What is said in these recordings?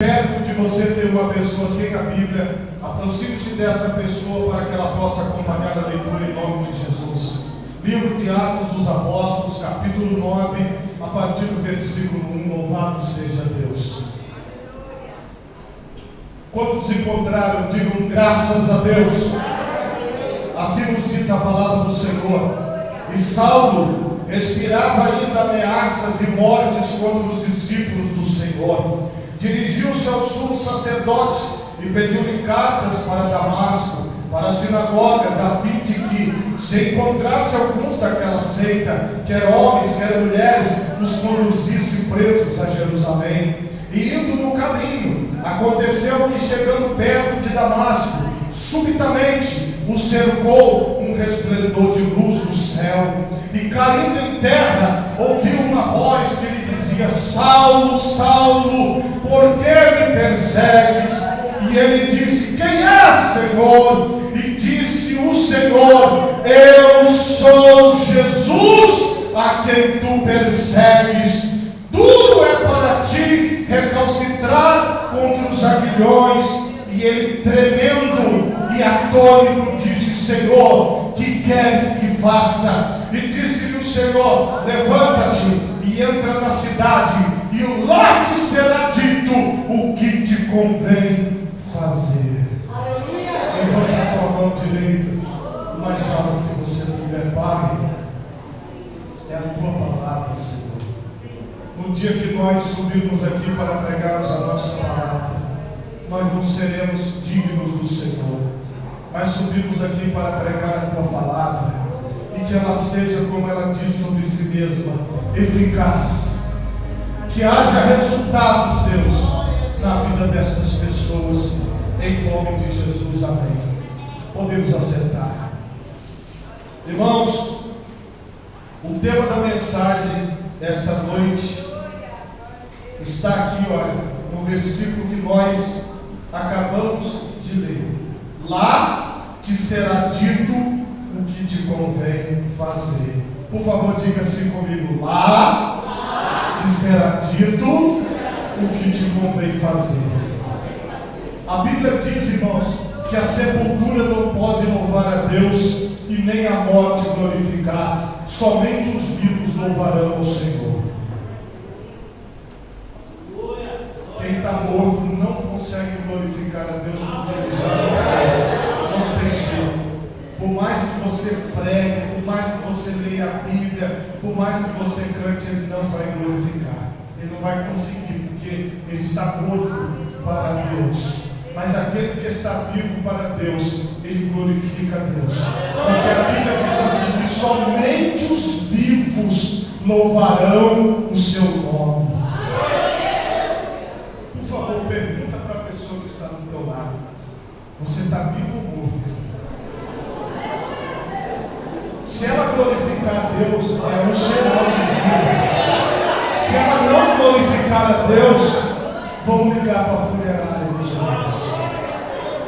Perto de você ter uma pessoa sem a Bíblia, aproxime-se desta pessoa para que ela possa acompanhar a leitura em nome de Jesus. Livro de Atos dos Apóstolos, capítulo 9, a partir do versículo 1, louvado seja Deus. Quantos encontraram, digam graças a Deus. Assim nos diz a palavra do Senhor. E Saulo respirava ainda ameaças e mortes contra os discípulos do Senhor. Dirigiu-se ao sumo sacerdote e pediu-lhe cartas para Damasco, para as sinagogas, a fim de que, se encontrasse alguns daquela seita, quer homens, quer mulheres, os conduzisse presos a Jerusalém. E indo no caminho, aconteceu que, chegando perto de Damasco, subitamente o cercou um resplendor de luz do céu, e caindo em terra, ouviu uma voz que lhe dizia: Saulo, Saulo, por que me persegues? E ele disse: quem és, Senhor? E disse o Senhor: eu sou Jesus, a quem tu persegues. Duro é para ti recalcitrar contra os aguilhões. E ele, tremendo e atônito, disse: Senhor, que queres que faça? E disse-lhe o Senhor: levanta-te e entra na cidade, e lá te será dito o que te convém fazer. Levanta a tua mão direita, o mais alto que você puder. Pai, é a tua palavra, Senhor. No dia que nós subirmos aqui para pregarmos a nossa palavra, nós não seremos dignos do Senhor, mas subimos aqui para pregar a tua palavra, e que ela seja, como ela diz sobre si mesma, eficaz, que haja resultados, Deus, na vida destas pessoas, em nome de Jesus, amém. Podemos acertar. Irmãos, o tema da mensagem desta noite está aqui, olha, no versículo que nós acabamos de ler. Lá te será dito o que te convém fazer. Por favor, diga assim comigo: lá te será dito o que te convém fazer. A Bíblia diz, irmãos, que a sepultura não pode louvar a Deus e nem a morte glorificar. Somente os vivos louvarão o Senhor. Quem está morto não consegue glorificar a Deus, porque ele já não tem jeito. Por mais que você pregue, por mais que você leia a Bíblia, por mais que você cante, ele não vai glorificar. Ele não vai conseguir, porque ele está morto para Deus. Mas aquele que está vivo para Deus, ele glorifica a Deus. Porque a Bíblia diz assim: que somente os vivos louvarão o seu nome. Por favor, pergunta para a pessoa que está do teu lado: você está vivo ou morto? Se ela glorificar a Deus, é um sinal de vida. Se ela não glorificar a Deus, vamos ligar para a funerária de Jesus.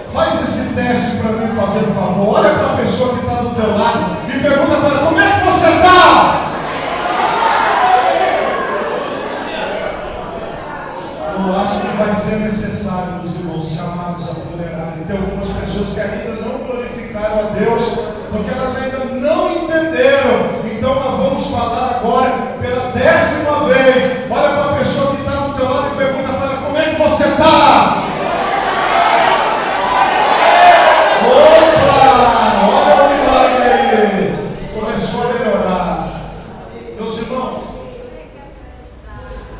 Faz esse teste para mim, fazendo favor. Olha para a pessoa que está do teu lado e pergunta para ela: como é que você está? Eu acho que vai ser necessário, meus irmãos, chamarmos a funerária. Tem algumas pessoas que ainda não glorificaram a Deus, porque elas ainda não entenderam. Então nós vamos falar agora pela 10ª vez. Olha para a pessoa que está do teu lado e pergunta para ela: como é que você está? Opa! Olha o milagre aí. Começou a melhorar. Meus irmãos,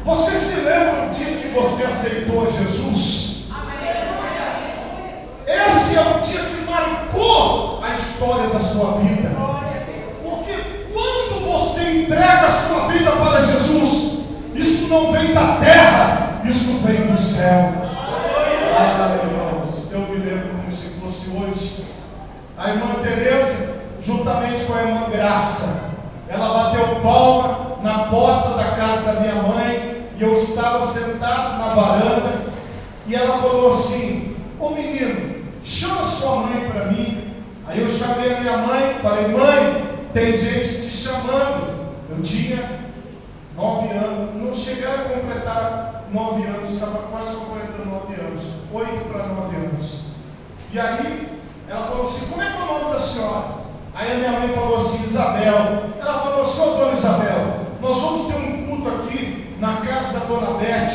você se lembra do dia que você aceitou Jesus? Esse é o dia que marcou a história da sua vida. Porque quando você entrega a sua vida para Jesus, isso não vem da terra, isso vem do céu. Ah, irmãos, eu me lembro como se fosse hoje. A irmã Tereza, juntamente com a irmã Graça, ela bateu palma na porta da casa da minha mãe, e eu estava sentado na varanda, e ela falou assim: ô menino, chama sua mãe para mim. Aí eu chamei a minha mãe, falei: mãe, tem gente te chamando. Eu tinha 9 anos, não chegaram a completar 9 anos, estava quase completando 9 anos, 8 para 9 anos. E aí, ela falou assim: como é que é o nome da senhora? Aí a minha mãe falou assim: Isabel. Ela falou assim: ô dona Isabel, nós vamos ter um culto aqui na casa da dona Beth,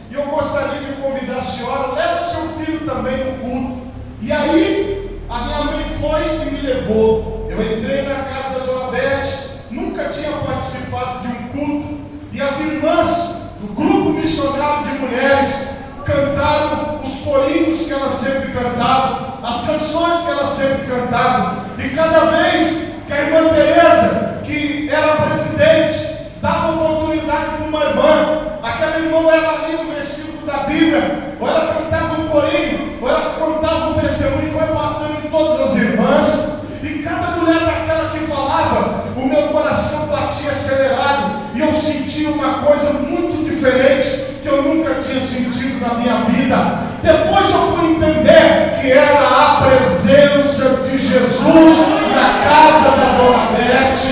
e eu gostaria de convidar a senhora, leva seu filho também no culto. E aí, a minha mãe foi e me levou. Eu entrei na casa da dona Beth, nunca tinha participado de um culto, e as irmãs do grupo missionário de mulheres cantaram os corinhos que elas sempre cantavam, as canções que elas sempre cantavam. E cada vez que a irmã Teresa, que era presidente, dava oportunidade para uma irmã, aquela irmã, ela lia um versículo da Bíblia, ou ela cantava um corinho, ou ela contava um testemunho, e foi passando em todas as irmãs. E cada mulher daquela que falava, o meu coração batia acelerado, e eu sentia uma coisa muito diferente, que eu nunca tinha sentido na minha vida. Depois eu fui entender que era a presença de Jesus na casa da dona Beth,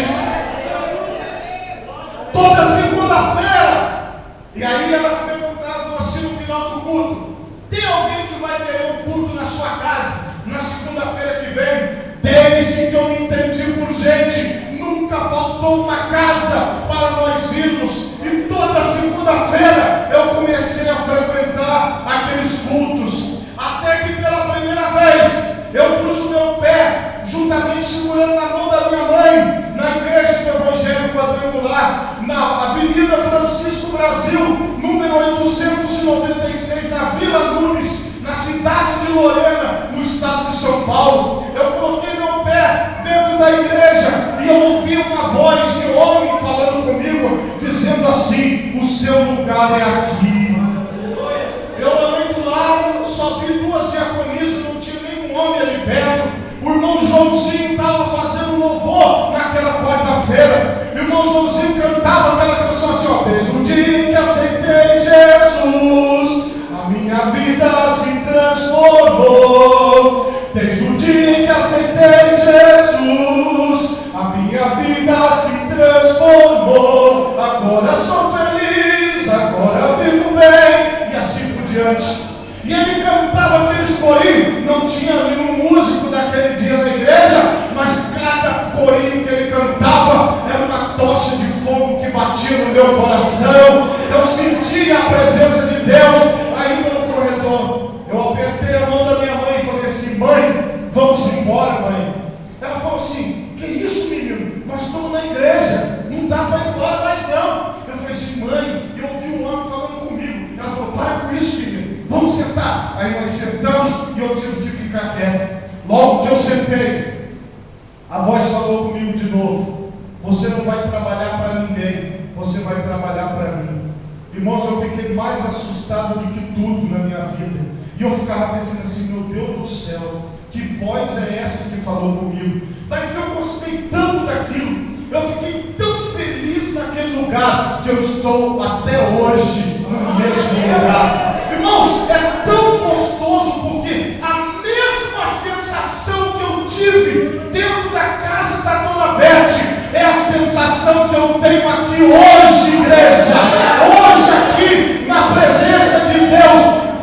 toda segunda-feira. E aí elas perguntavam assim no final do culto: tem alguém que vai querer um culto na sua casa na segunda-feira que vem? Desde que eu me entendi por gente, nunca faltou uma casa para nós irmos. E toda segunda-feira eu comecei a frequentar aqueles cultos, até que pela primeira vez eu pus o meu pé, juntamente segurando na mão da minha mãe, na igreja do Evangelho Quadrangular, na Avenida Francisco Brasil, número 896, na Vila Nunes, na cidade de Lorena, no estado de São Paulo. Eu coloquei meu pé dentro da igreja e eu ouvi uma voz de homem falando comigo, dizendo assim: o seu lugar é aqui. Eu olhei do lado, só vi 2 diaconisas, não tinha nenhum homem ali perto. O irmão Joãozinho estava fazendo louvor naquela quarta-feira. O irmão Joãozinho cantava aquela canção assim, ó: desde o dia que aceitei Jesus, a minha vida se transformou. Desde o dia que aceitei Jesus, a minha vida se transformou. Agora sou feliz, agora vivo bem, e assim por diante. E ele cantava aqueles corinhos. Não tinha nenhum músico daquele dia na igreja, mas cada corinho que ele cantava era uma tocha de fogo que batia no meu coração. Eu sentia a presença de Deus. Ainda no corredor, eu apertei a mão da minha mãe e falei assim: mãe, vamos embora, mãe. Ela falou assim: que isso, menino? Nós estamos na igreja, não dá para ir embora mais não. Eu falei assim: mãe, eu ouvi um homem falando comigo. Ela falou: para com isso, menino, vamos sentar. Aí nós sentamos e eu tive que ficar quieto. Logo que eu sentei, a voz falou comigo de novo: você não vai trabalhar para ninguém, você vai trabalhar para mim. Irmãos, eu fiquei mais assustado do que tudo na minha vida. E eu ficava pensando assim: meu Deus do céu, que voz é essa que falou comigo? Mas eu gostei tanto daquilo, eu fiquei tão feliz naquele lugar, que eu estou até hoje no mesmo lugar. Irmãos, é tão gostoso, porque a mesma sensação que eu tive dentro da casa da dona Beth é a sensação que eu tenho aqui hoje, igreja. Hoje aqui, na presença de Deus,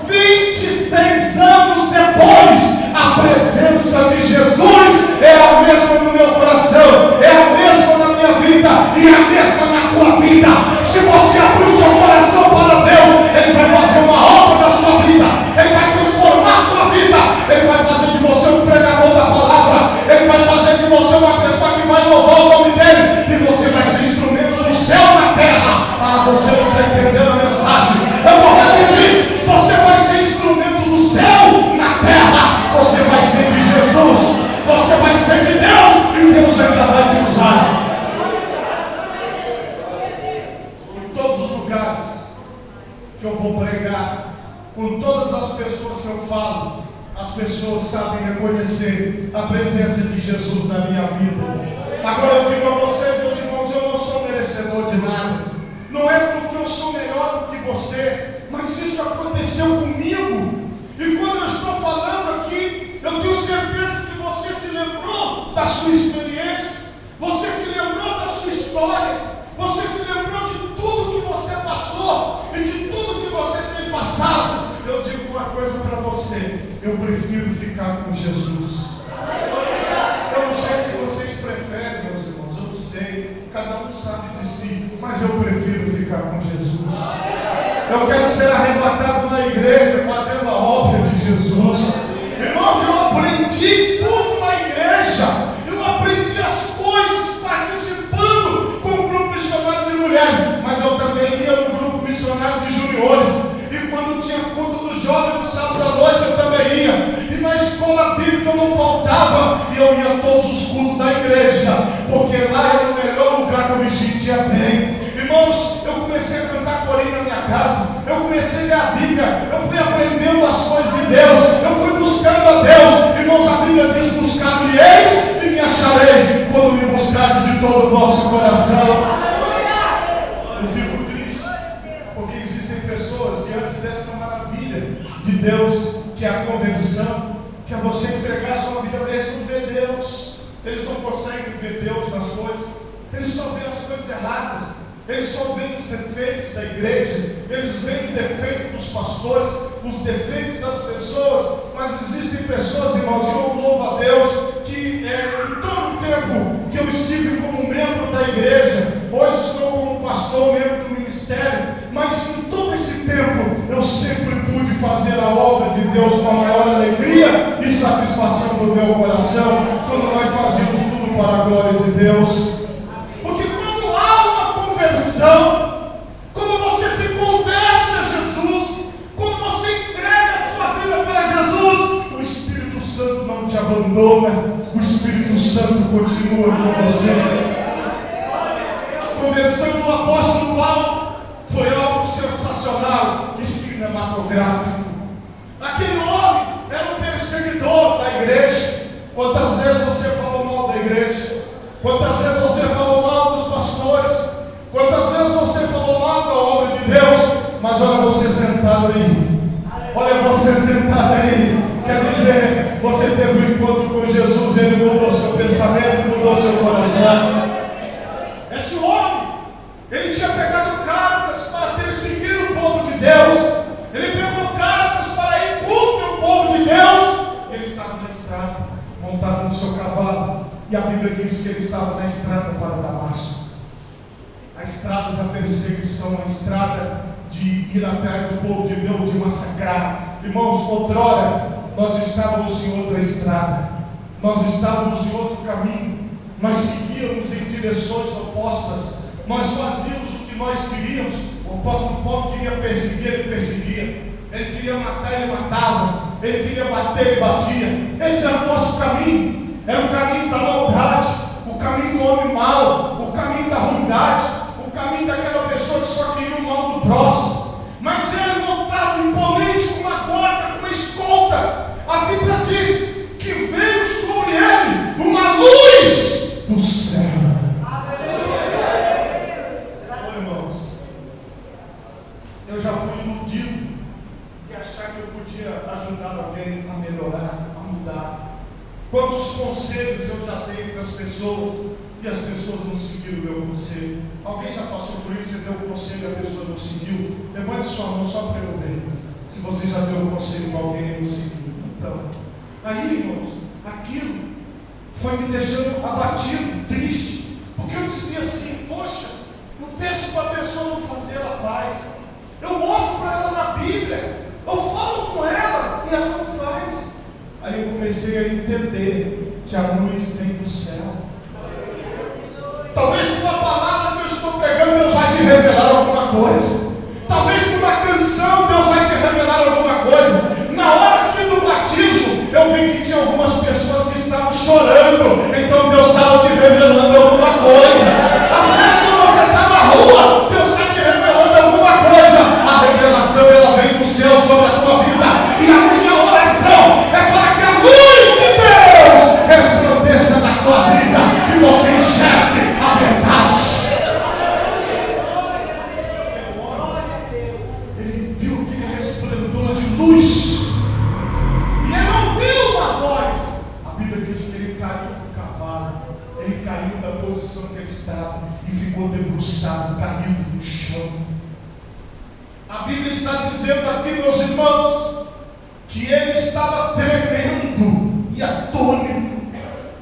26 anos depois, a presença de Jesus é a mesma no meu coração, é a mesma na minha vida e é a mesma na tua vida. Se você abrir o seu coração para Deus, Ele vai fazer uma obra na sua vida, Ele vai transformar a sua vida, Ele vai fazer de você um pregador da palavra, Ele vai fazer de você uma pessoa que vai louvar o nome dEle, e você vai ser instrumento do céu na terra. Ah, você não está entendendo a mensagem. Eu vou repetir: você vai ser instrumento do céu na terra. Você vai ser de Jesus, você vai ser de Deus, e Deus ainda vai te usar. Em todos os lugares que eu vou pregar, com todas as pessoas que eu falo, as pessoas sabem reconhecer a presença de Jesus na minha vida. Agora eu digo a vocês, meus irmãos, eu não sou merecedor de nada. Não é porque eu sou melhor do que você, mas isso aconteceu comigo. E quando eu estou falando aqui, eu tenho certeza que você se lembrou da sua experiência, você se lembrou da sua história, você se lembrou de tudo que você passou e de tudo que você eu prefiro ficar com Jesus. Eu não sei se vocês preferem, meus irmãos, eu não sei, cada um sabe de si, mas eu prefiro ficar com Jesus. Eu quero ser arrebatado na igreja, fazendo a obra de Jesus. Irmãos, eu aprendi tudo na igreja. Eu aprendi as coisas participando com o grupo missionário de mulheres, mas eu também ia no grupo missionário de juniores. E quando tinha culto do jovem no sábado à noite, eu também ia. E na escola bíblica eu não faltava. E eu ia a todos os cultos da igreja, porque lá era o melhor lugar que eu me sentia bem. Irmãos, eu comecei a cantar corinho na minha casa. Eu comecei a ler a Bíblia. Eu fui aprendendo as coisas de Deus. Eu fui buscando a Deus. Irmãos, a Bíblia diz: buscar-me-eis e me achareis, quando me buscardes de todo o vosso coração. Eu fico triste, porque existem pessoas diante dessa maravilha de Deus, que é a conversão, que é você entregar a sua vida para eles. Não vê Deus. Eles não conseguem ver Deus nas coisas. Eles só veem as coisas erradas. Eles só veem os defeitos da igreja. Eles veem o defeito dos pastores, os defeitos das pessoas. Mas existem pessoas, irmãos, e eu louvo a Deus, que em todo o tempo que eu estive como membro da igreja, hoje estou como pastor, membro do ministério, mas em todo esse tempo eu sempre pude fazer a obra de Deus com a maior alegria e satisfação do meu coração, quando nós fazíamos tudo para a glória de Deus. Porque quando há uma conversão, quando você se converte a Jesus, quando você entrega a sua vida para Jesus, o Espírito Santo não te abandona, o Espírito Santo continua com você. A conversão do apóstolo Paulo foi algo sensacional e cinematográfico. Aquele homem era um perseguidor da igreja. Quantas vezes você falou mal da igreja? Quantas vezes você falou mal dos pastores? Quantas vezes você falou mal da obra de Deus? Mas olha você sentado aí. Olha você sentado aí. Quer dizer, você teve um encontro com Jesus, ele mudou seu pensamento, mudou seu coração. Esse homem, ele tinha pegado cartas para perseguir o povo de Deus. Ele pegou cartas para ir contra o povo de Deus. Ele estava na estrada, montado no seu cavalo. E a Bíblia diz que ele estava na estrada para Damasco. A estrada da perseguição, a estrada de ir atrás do povo de Deus, de massacrar. Irmãos, outrora nós estávamos em outra estrada, nós estávamos em outro caminho, nós seguíamos em direções opostas, nós fazíamos o que nós queríamos. O apóstolo Paulo queria perseguir, ele perseguia, ele queria matar, ele matava, ele queria bater, ele batia. Esse era o nosso caminho, era o caminho da maldade, o caminho do homem mau, o caminho da ruindade, o caminho daquela pessoa que só queria o mal do próximo. Mas ele montado imponente com uma corda, com uma escolta. A Bíblia diz que veio sobre ele uma luz do céu. Ô irmãos, eu já fui iludido de achar que eu podia ajudar alguém a melhorar, a mudar. Quantos conselhos eu já dei para as pessoas e as pessoas não seguiram o meu conselho? Alguém já passou por isso? Você deu um conselho e a pessoa não seguiu? Levante sua mão só para eu ver se você já deu um conselho para alguém e não seguiu. Então, aí, irmãos, aquilo foi me deixando abatido, triste, porque eu dizia assim: poxa, eu peço para a pessoa não fazer, ela faz. Eu mostro para ela na Bíblia, eu falo com ela e ela não faz. Aí eu comecei a entender que a luz vem do céu. Talvez por uma palavra que eu estou pregando, Deus vai te revelar alguma coisa. Talvez por uma canção, Deus vai te revelar alguma coisa. Na hora aqui do batismo, eu vi que tinha algumas pessoas que estavam chorando. Então Deus estava te revelando alguma coisa. Às vezes quando você está na rua, Deus está te revelando alguma coisa. A revelação, ela vem do céu sobre a tua vida. E a minha oração é para que a luz de Deus resplandeça na tua vida e você enxergue a verdade. Ele viu aquele resplendor de luz. E ele ouviu uma voz. A Bíblia diz que ele caiu do cavalo. Ele caiu da posição que ele estava e ficou debruçado, caído no chão. A Bíblia está dizendo aqui, meus irmãos, que que ele estava tremendo e atônito,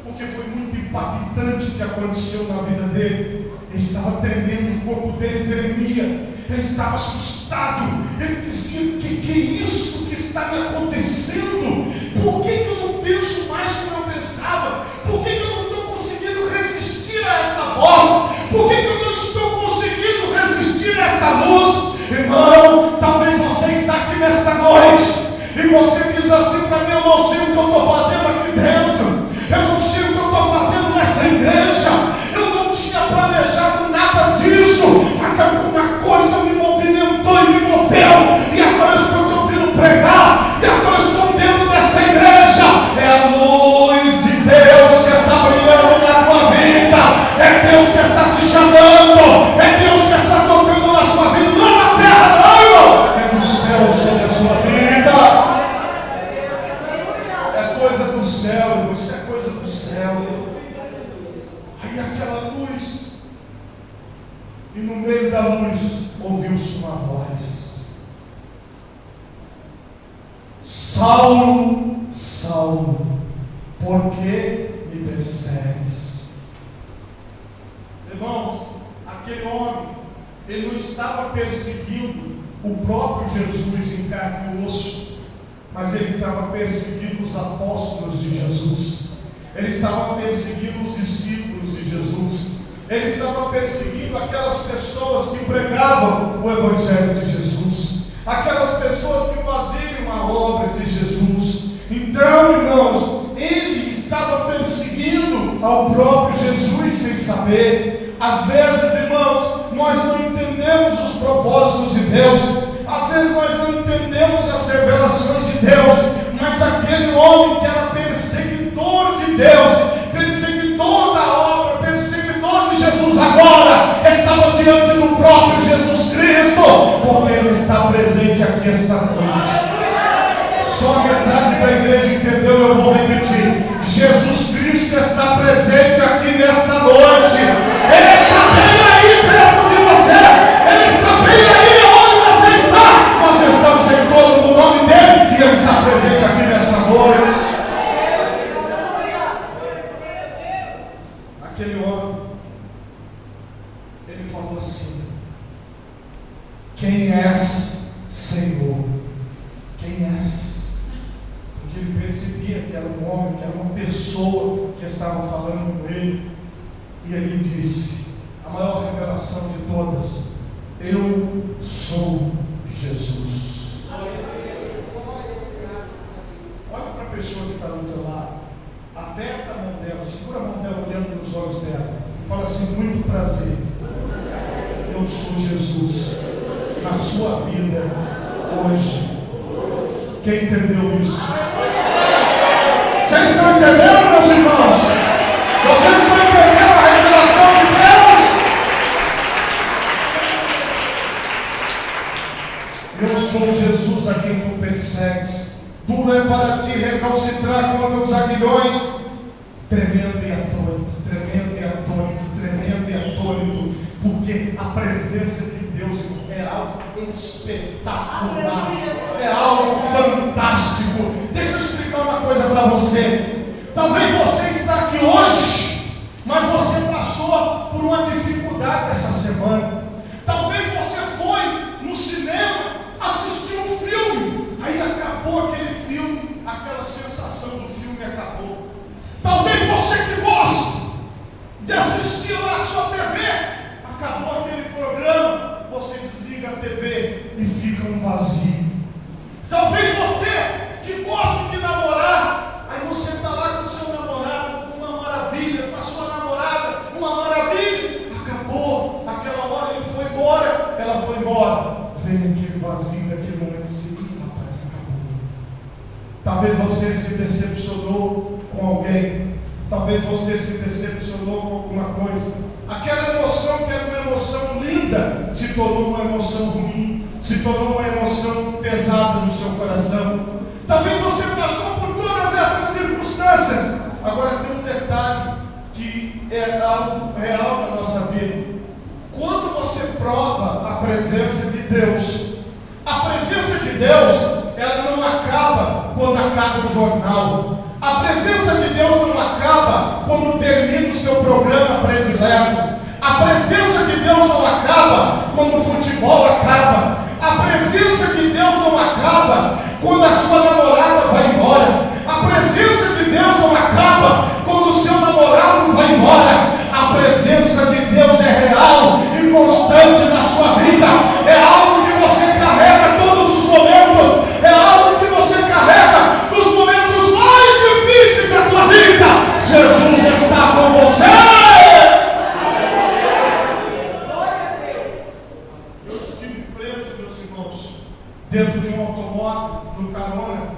porque foi muito impactante o que aconteceu na vida dele. Ele estava tremendo, o corpo dele tremia, ele estava assustado. Ele dizia: que é isso que está me acontecendo? Por que eu não penso mais como eu pensava? Por que eu não estou conseguindo resistir a essa voz? Por que eu não estou conseguindo resistir a esta luz? Irmão, talvez você está aqui nesta noite e você diz assim para mim: eu não sei o que eu estou fazendo aqui dentro, eu não sei o que eu estou fazendo nessa igreja, eu não tinha planejado nada disso, mas alguma coisa me movimentou e me moveu, e agora eu estou te ouvindo pregar, e agora eu estou dentro desta igreja. É a luz de Deus que está brilhando na tua vida, é Deus que está te chamando, é Deus que está tocando na sua vida, não na terra não, é do céu sobre a sua vida. É coisa do céu, isso é coisa do céu. Aí aquela luz, e no meio da luz ouviu-se uma voz: Saulo, Saulo, por que me persegues? Irmãos, aquele homem, ele não estava perseguindo o próprio Jesus em carne e osso, mas ele estava perseguindo os apóstolos de Jesus, ele estava perseguindo os discípulos de Jesus, ele estava perseguindo aquelas pessoas que pregavam o Evangelho de Jesus, aquelas pessoas que faziam a obra de Jesus. Então, irmãos, ele estava perseguindo ao próprio Jesus sem saber. Às vezes, irmãos, nós não entendemos os propósitos de Deus, às vezes nós não entendemos as revelações de Deus, mas aquele homem que era perseguidor de Deus, perseguidor da obra, perseguidor de Jesus, agora estava diante do próprio Jesus Cristo, porque ele está presente aqui esta noite. Só a metade da igreja entendeu, eu vou repetir: Jesus Cristo está presente aqui nesta noite. Ele está bem aí perto de você, ele está bem aí onde você está. Nós estamos em torno do nome dele e ele está presente aqui nessa noite. Aquele homem, ele falou assim: quem és, Senhor? Quem és? Porque ele percebia que era um homem, que era uma pessoa que estava falando com ele. E ele disse, a maior revelação de todas: eu sou Jesus. Olha para a pessoa que está do teu lado, aperta a mão dela, segura a mão dela olhando nos olhos dela e fala assim: muito prazer, eu sou Jesus na sua vida hoje. Quem entendeu isso? Vocês estão entendendo, meus irmãos? Vocês estão entendendo a revelação de Deus? Eu sou Jesus a quem tu persegues. Duro é para ti recalcitrar contra os aguilhões. Tremendo e atônito, tremendo e atônito, tremendo e atônito, porque a presença de Deus é algo espetacular, é algo fantástico. Deixa eu explicar uma coisa para você. Talvez você está aqui hoje, mas você passou por uma dificuldade essa semana. Talvez você foi no cinema assistir um filme, aí acabou aquele filme, aquela sensação do filme acabou. Talvez você que gosta de assistir lá a sua TV, acabou aquele programa, você desliga a TV e fica um vazio. Talvez você que gosta de namorar, aí você está lá com o seu namorado, uma maravilha, com a sua namorada, uma maravilha, acabou, aquela hora ele foi embora, ela foi embora, vem aquele vazio daquele momento assim: rapaz, acabou. Talvez você se decepcionou com alguém, talvez você se decepcionou com alguma coisa. Aquela emoção que era uma emoção linda se tornou uma emoção ruim, se tornou uma emoção pesada no seu coração. Talvez você passou por todas essas circunstâncias. Agora tem um detalhe que é algo real na nossa vida. Quando você prova a presença de Deus, a presença de Deus, ela não acaba quando acaba o jornal. A presença de Deus não acaba quando termina o seu programa predileto. A presença de Deus não acaba quando o futebol acaba. A presença de Deus não acaba quando a sua namorada vai embora. A presença de Deus não acaba quando o seu namorado vai embora. A presença de Deus é real e constante na sua vida. É algo que você carrega todos os momentos. É algo que você carrega nos momentos mais difíceis da tua vida. Jesus está com você. Eu estive preso, meus irmãos, dentro de um automóvel, no carona,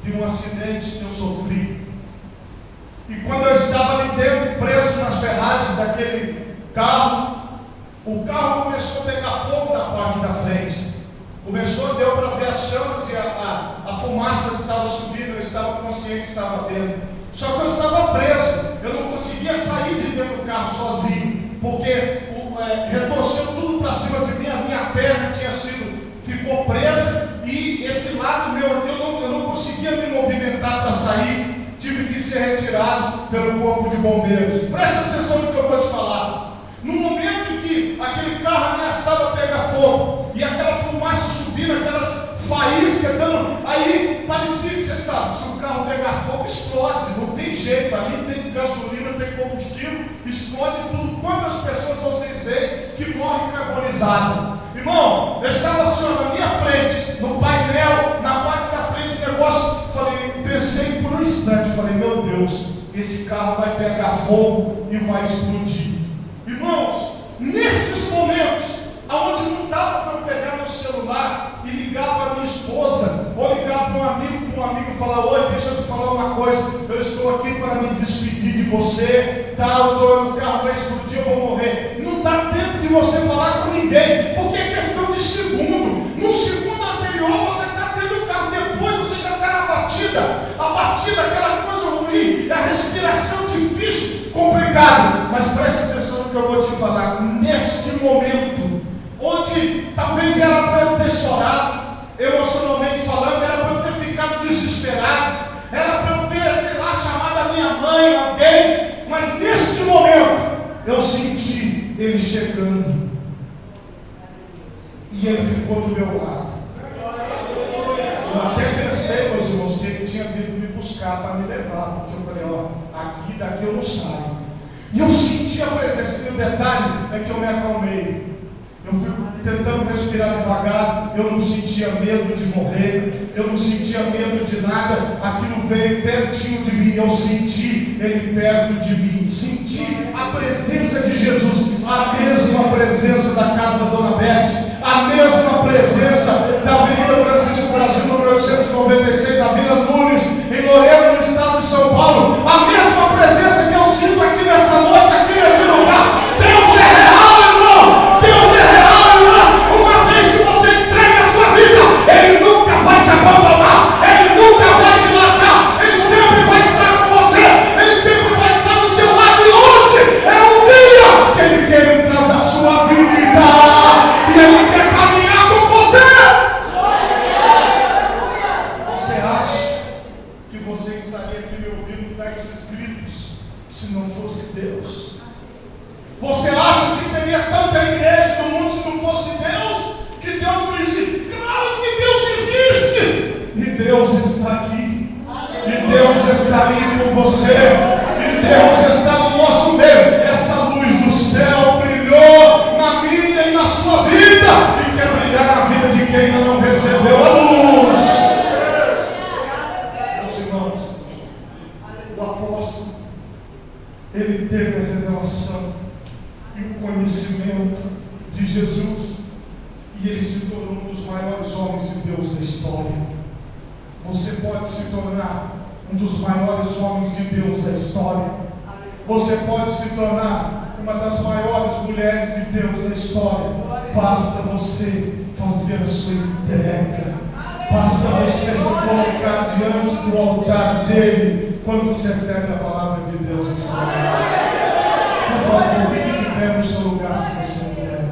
de um acidente que eu sofri. E quando eu estava ali dentro, preso nas ferragens daquele carro, o carro começou a pegar fogo da parte da frente. Deu para ver as chamas e a fumaça que estava subindo. Eu estava consciente que estava vendo. Só que eu estava preso. Eu não conseguia sair de dentro do carro sozinho, porque retorceu tudo para cima de mim. A minha perna ficou presa, e esse lado meu aqui eu não conseguia me movimentar para sair. Tive que ser retirado pelo corpo de bombeiros. Presta atenção no que eu vou te falar. No momento em que aquele carro ameaçava pegar fogo, e aquela fumaça subindo, aquelas faíscas dando, aí parecia que, você sabe, se o carro pegar fogo, explode, não tem jeito, ali tem gasolina, tem combustível, explode tudo. Quantas pessoas vocês veem que morrem carbonizadas? Irmão, eu estava assim, na minha frente, no painel, na parte da frente do negócio, pensei por um instante, falei, meu Deus, esse carro vai pegar fogo e vai explodir. Irmãos, nesses momentos, aonde não dava para eu pegar meu celular e ligar para minha esposa, ou ligar para um amigo e falar, oi, deixa eu te falar uma coisa, eu estou aqui para me despedir de você, tá, o carro vai explodir, eu vou morrer. Não dá tempo de você falar com ninguém, porque é questão de segundo. No segundo anterior, você está tendo o carro, depois você já está na batida. A batida, aquela coisa ruim, a respiração difícil, complicado. Mas preste atenção no que eu vou te falar. Neste momento, onde talvez era para eu ter chorado, emocionalmente falando, era para eu ter ficado desesperado, era para eu ter, sei lá, chamado a minha mãe, alguém, mas neste momento, eu senti ele chegando, e ele ficou do meu lado. Eu até pensei, meus irmãos, que ele tinha vindo me buscar para me levar, porque eu falei, daqui eu não saio. E eu senti a presença. E o detalhe é que eu me acalmei. Eu fui tentando respirar devagar. Eu não sentia medo de morrer. Eu não sentia medo de nada. Aquilo veio pertinho de mim. Eu senti ele perto de mim. Senti a presença de Jesus. A mesma presença da casa da Dona Beth. A mesma presença da Avenida Francisco Brasil, número 896, da Vila Nunes, em Lorena, no estado de São Paulo. A mesma presença que eu sinto aqui nessa noite, aqui neste lugar. Deus é real, irmão. Deus é real, irmão. Uma vez que você entrega a sua vida, Ele nunca vai te abandonar. Ele nunca vai te largar. Ele sempre vai estar com você. Ele sempre vai estar do seu lado. E hoje é um dia que Ele quer entrar na sua vida. E Ele quer caminhar com você. Você acha que você estaria aqui me ouvindo dar esses gritos se não fosse Deus? Você acha que teria tanta igreja no mundo se não fosse Deus? Que Deus não existe? Claro que Deus existe! E Deus está aqui. E Deus está ali com você. E Deus está no nosso meio. Essa luz do céu brilhou na minha e na sua vida, e quer brilhar na vida de quem ainda não recebeu a luz. Meus irmãos, o apóstolo, ele teve a revelação e o conhecimento de Jesus, e ele se tornou um dos maiores homens de Deus da história. Você pode se tornar um dos maiores homens de Deus da história. Você pode se tornar uma das maiores mulheres de Deus da história. Basta você fazer a sua entrega. Basta você se colocar diante do altar dele quando você recebe a palavra de Deus essa noite. Por favor, fique de pé no seu lugar se você puder.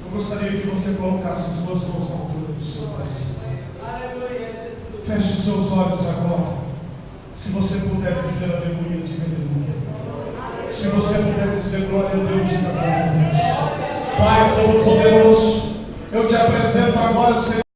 Eu gostaria que você colocasse as duas mãos na altura do seu coração. Feche os seus olhos agora. Se você puder dizer aleluia, diga aleluia. Se você puder dizer glória a Deus, diga glória a Deus. Pai Todo-Poderoso, eu te apresento agora, Senhor.